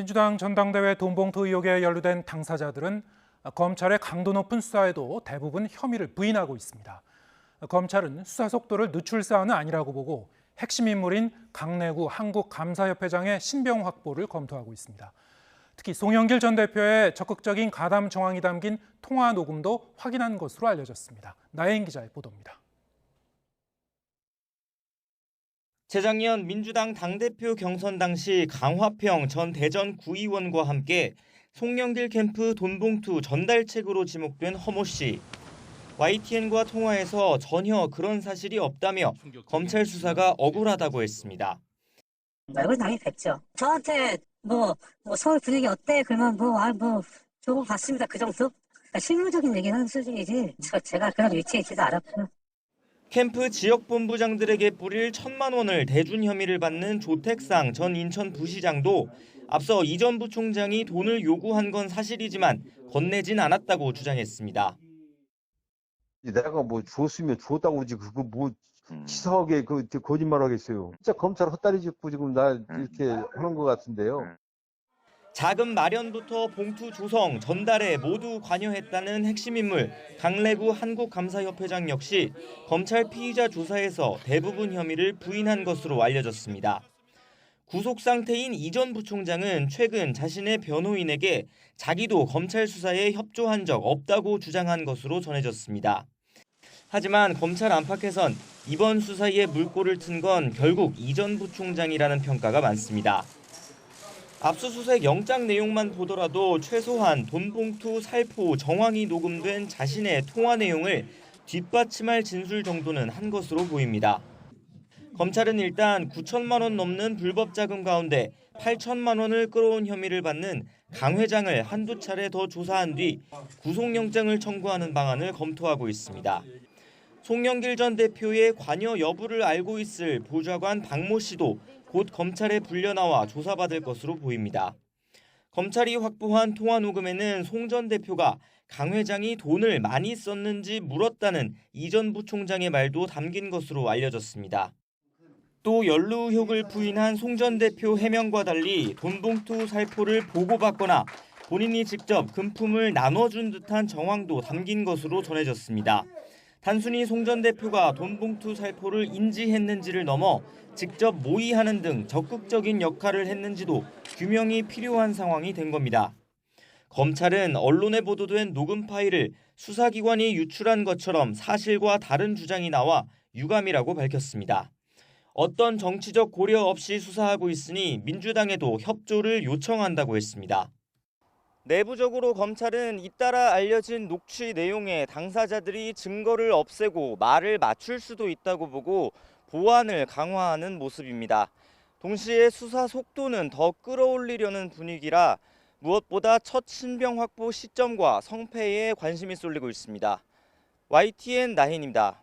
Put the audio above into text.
민주당 전당대회 돈봉투 의혹에 연루된 당사자들은 검찰의 강도 높은 수사에도 대부분 혐의를 부인하고 있습니다. 검찰은 수사 속도를 늦출 사안은 아니라고 보고 핵심 인물인 강내구 한국감사협회장의 신병 확보를 검토하고 있습니다. 특히 송영길 전 대표의 적극적인 가담 정황이 담긴 통화 녹음도 확인한 것으로 알려졌습니다. 나혜인 기자의 보도입니다. 재작년 민주당 당대표 경선 당시 강화평 전 대전 구의원과 함께 송영길 캠프 돈봉투 전달책으로 지목된 허모 씨. YTN과 통화에서 전혀 그런 사실이 없다며 검찰 수사가 억울하다고 했습니다. 얼굴 당연히 뵀죠. 저한테 서울 분위기 어때? 그러면 좋은 것 같습니다. 그 정도? 그러니까 실무적인 얘기를 하는 수준이지. 제가 그런 위치에 있지도 않았고요. 캠프 지역본부장들에게 뿌릴 1,000만 원을 대준 혐의를 받는 조택상 전 인천 부시장도 앞서 이 전 부총장이 돈을 요구한 건 사실이지만 건네진 않았다고 주장했습니다. 내가 줬으면 줬다고 그러지 그거 치사하게 거짓말하겠어요. 진짜 검찰 헛다리 짚고 지금 나 이렇게 하는 것 같은데요. 자금 마련부터 봉투 조성, 전달에 모두 관여했다는 핵심 인물 강내구 한국감사협회장 역시 검찰 피의자 조사에서 대부분 혐의를 부인한 것으로 알려졌습니다. 구속 상태인 이 전 부총장은 최근 자신의 변호인에게 자기도 검찰 수사에 협조한 적 없다고 주장한 것으로 전해졌습니다. 하지만 검찰 안팎에선 이번 수사에 물꼬를 튼 건 결국 이 전 부총장이라는 평가가 많습니다. 압수수색 영장 내용만 보더라도 최소한 돈봉투 살포 정황이 녹음된 자신의 통화 내용을 뒷받침할 진술 정도는 한 것으로 보입니다. 검찰은 일단 9천만 원 넘는 불법 자금 가운데 8천만 원을 끌어온 혐의를 받는 강 회장을 한두 차례 더 조사한 뒤 구속영장을 청구하는 방안을 검토하고 있습니다. 송영길 전 대표의 관여 여부를 알고 있을 보좌관 박모 씨도 곧 검찰에 불려나와 조사받을 것으로 보입니다. 검찰이 확보한 통화 녹음에는 송 전 대표가 강 회장이 돈을 많이 썼는지 물었다는 이 전 부총장의 말도 담긴 것으로 알려졌습니다. 또 연루 의혹을 부인한 송 전 대표 해명과 달리 돈봉투 살포를 보고받거나 본인이 직접 금품을 나눠준 듯한 정황도 담긴 것으로 전해졌습니다. 단순히 송 전 대표가 돈봉투 살포를 인지했는지를 넘어 직접 모의하는 등 적극적인 역할을 했는지도 규명이 필요한 상황이 된 겁니다. 검찰은 언론에 보도된 녹음 파일을 수사기관이 유출한 것처럼 사실과 다른 주장이 나와 유감이라고 밝혔습니다. 어떤 정치적 고려 없이 수사하고 있으니 민주당에도 협조를 요청한다고 했습니다. 내부적으로 검찰은 잇따라 알려진 녹취 내용에 당사자들이 증거를 없애고 말을 맞출 수도 있다고 보고 보안을 강화하는 모습입니다. 동시에 수사 속도는 더 끌어올리려는 분위기라 무엇보다 첫 신병 확보 시점과 성패에 관심이 쏠리고 있습니다. YTN 나혜인입니다.